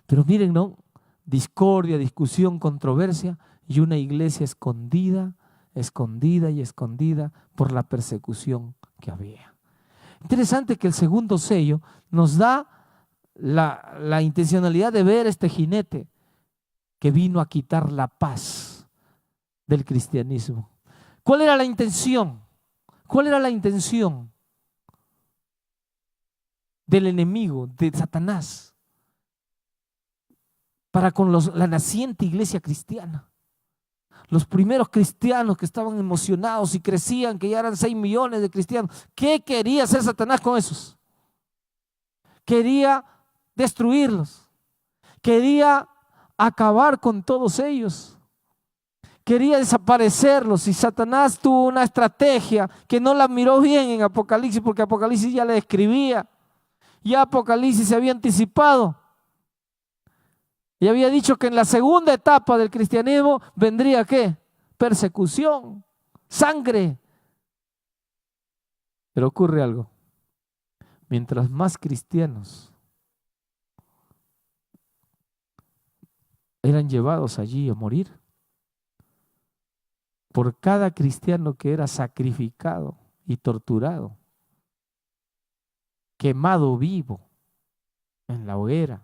Pero miren, ¿no? Discordia, discusión, controversia y una iglesia escondida y escondida por la persecución que había. Interesante que el segundo sello nos da la intencionalidad de ver este jinete que vino a quitar la paz del cristianismo. ¿Cuál era la intención? ¿Cuál era la intención del enemigo, de Satanás, para con la naciente iglesia cristiana? Los primeros cristianos que estaban emocionados y crecían, que ya eran 6 millones de cristianos. ¿Qué quería hacer Satanás con esos? Quería destruirlos. Quería acabar con todos ellos. Quería desaparecerlos, y Satanás tuvo una estrategia que no la miró bien en Apocalipsis, porque Apocalipsis ya le escribía. Ya Apocalipsis se había anticipado. Y había dicho que en la segunda etapa del cristianismo vendría ¿qué? Persecución, sangre. Pero ocurre algo. Mientras más cristianos eran llevados allí a morir, por cada cristiano que era sacrificado y torturado, quemado vivo en la hoguera,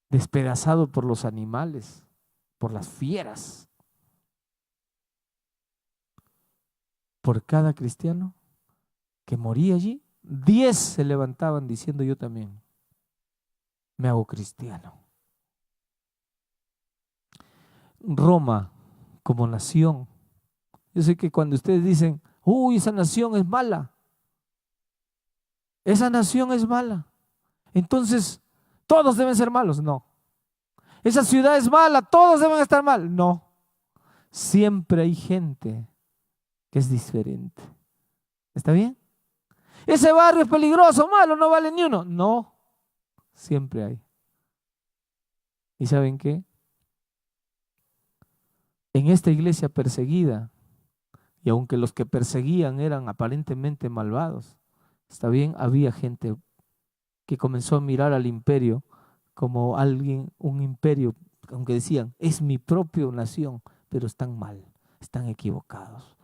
despedazado por los animales, por las fieras, por cada cristiano que moría allí, 10 se levantaban diciendo: yo también me hago cristiano. Roma como nación, yo sé que cuando ustedes dicen: uy, esa nación es mala, esa nación es mala, entonces todos deben ser malos. No. Esa ciudad es mala, todos deben estar mal. No. Siempre hay gente que es diferente. ¿Está bien? Ese barrio es peligroso, malo, no vale ni uno. No. Siempre hay. ¿Y saben qué? En esta iglesia perseguida, y aunque los que perseguían eran aparentemente malvados, está bien, había gente que comenzó a mirar al imperio como alguien, un imperio, aunque decían: es mi propia nación, pero están mal, están equivocados.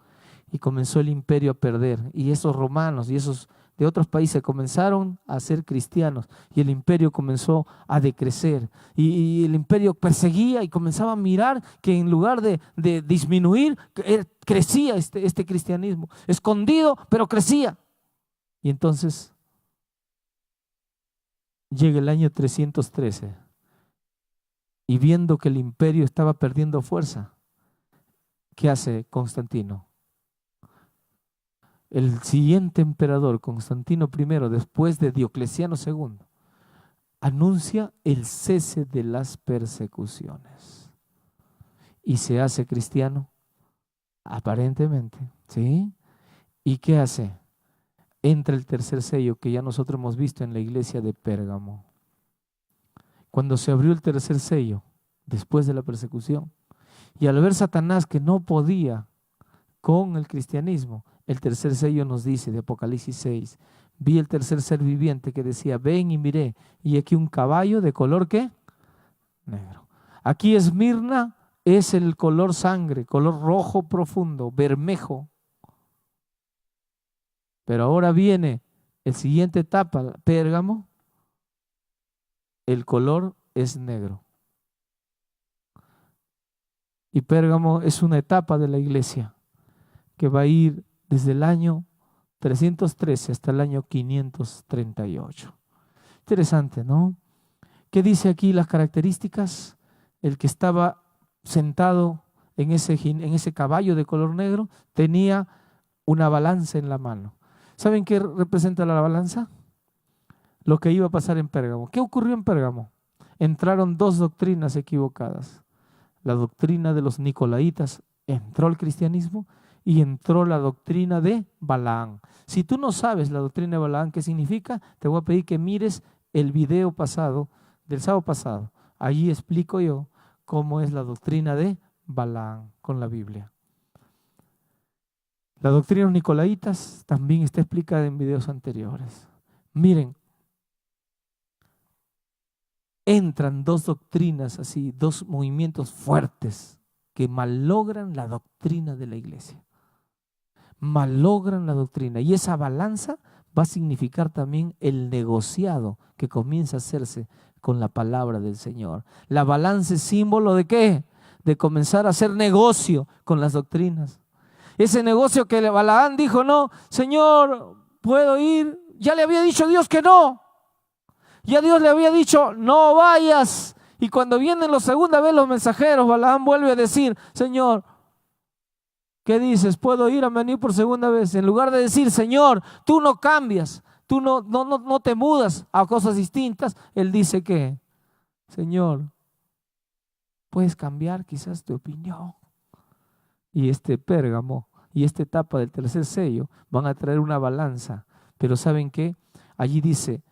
Y comenzó el imperio a perder, y esos romanos y esos de otros países comenzaron a ser cristianos, y el imperio comenzó a decrecer, y el imperio perseguía y comenzaba a mirar que en lugar de disminuir, crecía este cristianismo, escondido, pero crecía. Y entonces llega el año 313, y viendo que el imperio estaba perdiendo fuerza, ¿qué hace Constantino? El siguiente emperador, Constantino I, después de Diocleciano II, anuncia el cese de las persecuciones y se hace cristiano Aparentemente, ¿sí? ¿Y qué hace? Entra el tercer sello que ya nosotros hemos visto en la iglesia de Pérgamo. Cuando se abrió el tercer sello, después de la persecución, y al ver Satanás que no podía con el cristianismo, el tercer sello nos dice de Apocalipsis 6, vi el tercer ser viviente que decía, ven y miré, y aquí un caballo de color, ¿qué? Negro. Aquí Esmirna es el color sangre, color rojo profundo, bermejo. Pero ahora viene el siguiente etapa, Pérgamo, el color es negro. Y Pérgamo es una etapa de la iglesia que va a ir desde el año 313 hasta el año 538. Interesante, ¿no? ¿Qué dice aquí las características? El que estaba sentado en ese caballo de color negro tenía una balanza en la mano. ¿Saben qué representa la balanza? Lo que iba a pasar en Pérgamo. ¿Qué ocurrió en Pérgamo? Entraron dos doctrinas equivocadas. La doctrina de los nicolaitas, entró el cristianismo, y entró la doctrina de Balaam. Si tú no sabes la doctrina de Balaam, ¿qué significa? Te voy a pedir que mires el video pasado, del sábado pasado. Allí explico yo cómo es la doctrina de Balaam con la Biblia. La doctrina de los nicolaitas también está explicada en videos anteriores. Miren, entran dos doctrinas así, dos movimientos fuertes que malogran la doctrina de la iglesia. Malogran la doctrina. Y esa balanza va a significar también el negociado que comienza a hacerse con la palabra del Señor. La balanza es símbolo de ¿qué? De comenzar a hacer negocio con las doctrinas. Ese negocio que Balaam dijo, no, Señor, ¿puedo ir? Ya le había dicho Dios que no. Ya Dios le había dicho, no vayas. Y cuando vienen la segunda vez los mensajeros, Balaam vuelve a decir, Señor, ¿qué dices? ¿Puedo ir a venir por segunda vez? En lugar de decir, Señor, tú no cambias, tú no te mudas a cosas distintas, él dice que, Señor, puedes cambiar quizás tu opinión. Y este Pérgamo y esta etapa del tercer sello van a traer una balanza. Pero ¿saben qué? Allí dice,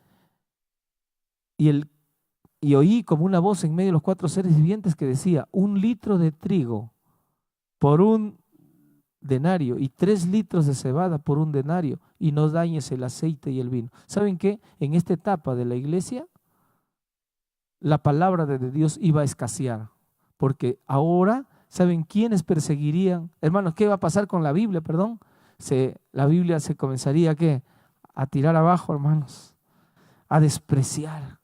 y oí como una voz en medio de los cuatro seres vivientes que decía, 1 litro de trigo por 1 denario y 3 litros de cebada por 1 denario, y no dañes el aceite y el vino. ¿Saben qué? En esta etapa de la iglesia, la palabra de Dios iba a escasear, porque ahora, ¿saben quiénes perseguirían? Hermanos, ¿qué va a pasar con la Biblia? Perdón. La Biblia se comenzaría ¿qué? A tirar abajo, hermanos, a despreciar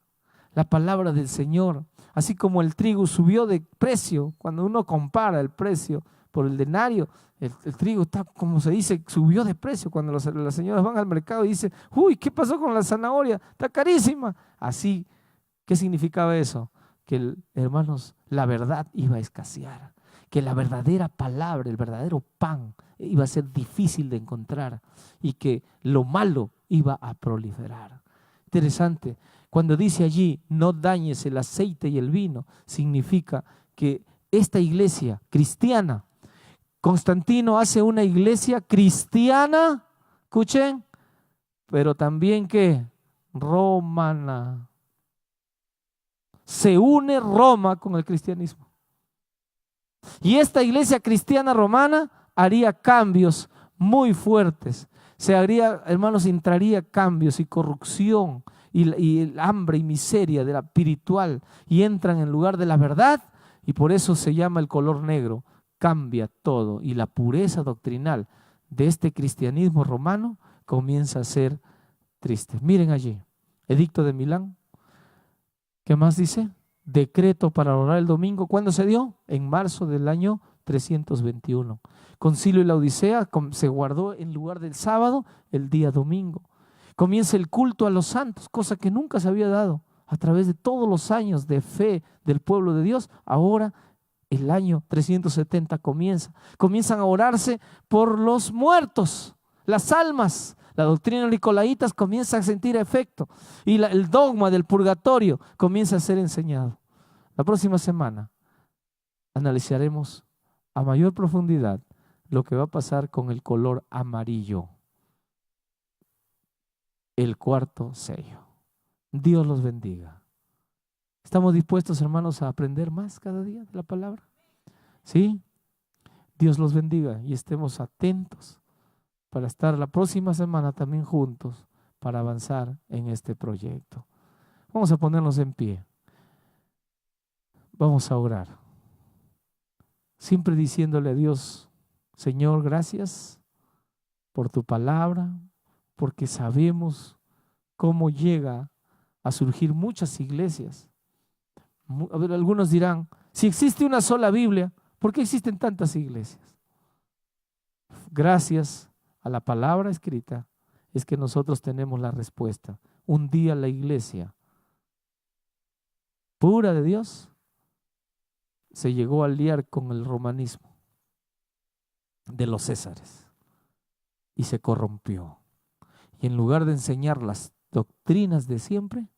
la palabra del Señor. Así como el trigo subió de precio, cuando uno compara el precio por el denario, el trigo está, como se dice, subió de precio. Cuando las señoras van al mercado y dicen, uy, ¿qué pasó con la zanahoria? Está carísima. Así, ¿qué significaba eso? Que, hermanos, la verdad iba a escasear, que la verdadera palabra, el verdadero pan, iba a ser difícil de encontrar, y que lo malo iba a proliferar. Interesante. Cuando dice allí, no dañes el aceite y el vino, significa que esta iglesia cristiana, Constantino hace una iglesia cristiana, escuchen, pero también que romana. Se une Roma con el cristianismo. Y esta iglesia cristiana romana haría cambios muy fuertes. Se haría, hermanos, entraría cambios y corrupción y el hambre y miseria de la espiritual, y entran en lugar de la verdad, y por eso se llama el color negro. Cambia todo, y la pureza doctrinal de este cristianismo romano comienza a ser triste. Miren allí, Edicto de Milán. ¿Qué más dice? Decreto para orar el domingo. ¿Cuándo se dio? En marzo del año 321. Concilio de la Odisea se guardó en lugar del sábado el día domingo. Comienza el culto a los santos, cosa que nunca se había dado a través de todos los años de fe del pueblo de Dios. Ahora el año 370 comienzan a orarse por los muertos, las almas. La doctrina de los nicolaitas comienza a sentir efecto, y el dogma del purgatorio comienza a ser enseñado. La próxima semana analizaremos a mayor profundidad lo que va a pasar con el color amarillo, el cuarto sello. Dios los bendiga. ¿Estamos dispuestos, hermanos, a aprender más cada día de la palabra? ¿Sí? Dios los bendiga y estemos atentos para estar la próxima semana también juntos para avanzar en este proyecto. Vamos a ponernos en pie. Vamos a orar. Siempre diciéndole a Dios, Señor, gracias por tu palabra, porque sabemos cómo llega a surgir muchas iglesias. A ver, algunos dirán, si existe una sola Biblia, ¿por qué existen tantas iglesias? Gracias a la palabra escrita es que nosotros tenemos la respuesta. Un día la iglesia pura de Dios se llegó a aliar con el romanismo de los Césares y se corrompió. Y en lugar de enseñar las doctrinas de siempre,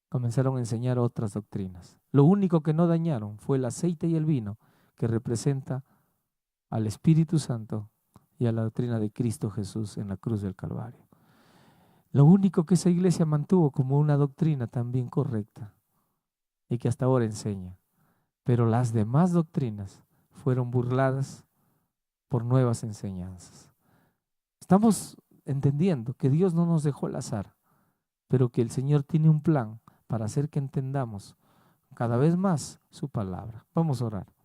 comenzaron a enseñar otras doctrinas. Lo único que no dañaron fue el aceite y el vino, que representa al Espíritu Santo y a la doctrina de Cristo Jesús en la cruz del Calvario. Lo único que esa iglesia mantuvo como una doctrina también correcta y que hasta ahora enseña. Pero las demás doctrinas fueron burladas por nuevas enseñanzas. Estamos entendiendo que Dios no nos dejó al azar, pero que el Señor tiene un plan para hacer que entendamos cada vez más su palabra. Vamos a orar.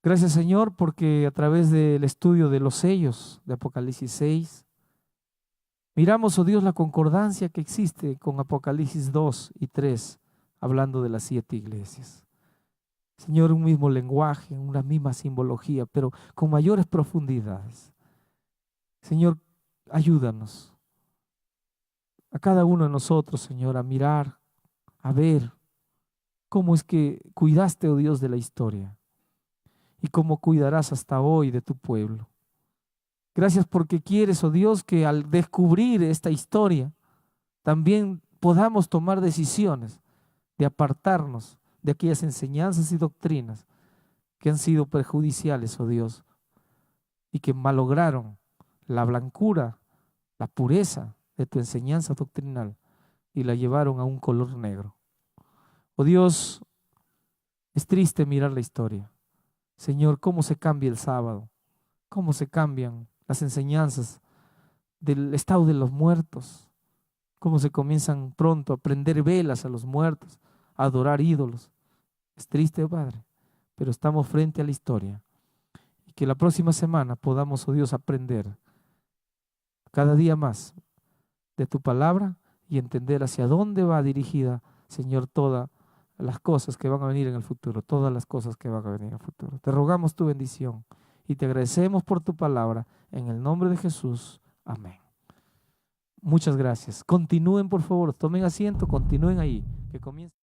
Gracias, Señor, porque a través del estudio de los sellos de Apocalipsis 6, miramos, oh Dios, la concordancia que existe con Apocalipsis 2 y 3, hablando de las 7 iglesias. Señor, un mismo lenguaje, una misma simbología, pero con mayores profundidades. Señor, ayúdanos a cada uno de nosotros, Señor, a mirar, a ver cómo es que cuidaste, oh Dios, de la historia y cómo cuidarás hasta hoy de tu pueblo. Gracias porque quieres, oh Dios, que al descubrir esta historia también podamos tomar decisiones de apartarnos de aquellas enseñanzas y doctrinas que han sido perjudiciales, oh Dios, y que malograron la blancura, la pureza de tu enseñanza doctrinal y la llevaron a un color negro. Oh Dios, es triste mirar la historia. Señor, cómo se cambia el sábado, cómo se cambian las enseñanzas del estado de los muertos, cómo se comienzan pronto a prender velas a los muertos, a adorar ídolos. Es triste, Padre, pero estamos frente a la historia y que la próxima semana podamos, oh Dios, aprender cada día más de tu palabra y entender hacia dónde va dirigida, Señor, todas las cosas que van a venir en el futuro, todas las cosas que van a venir en el futuro. Te rogamos tu bendición y te agradecemos por tu palabra en el nombre de Jesús. Amén. Muchas gracias. Continúen, por favor, tomen asiento, continúen ahí, que comience.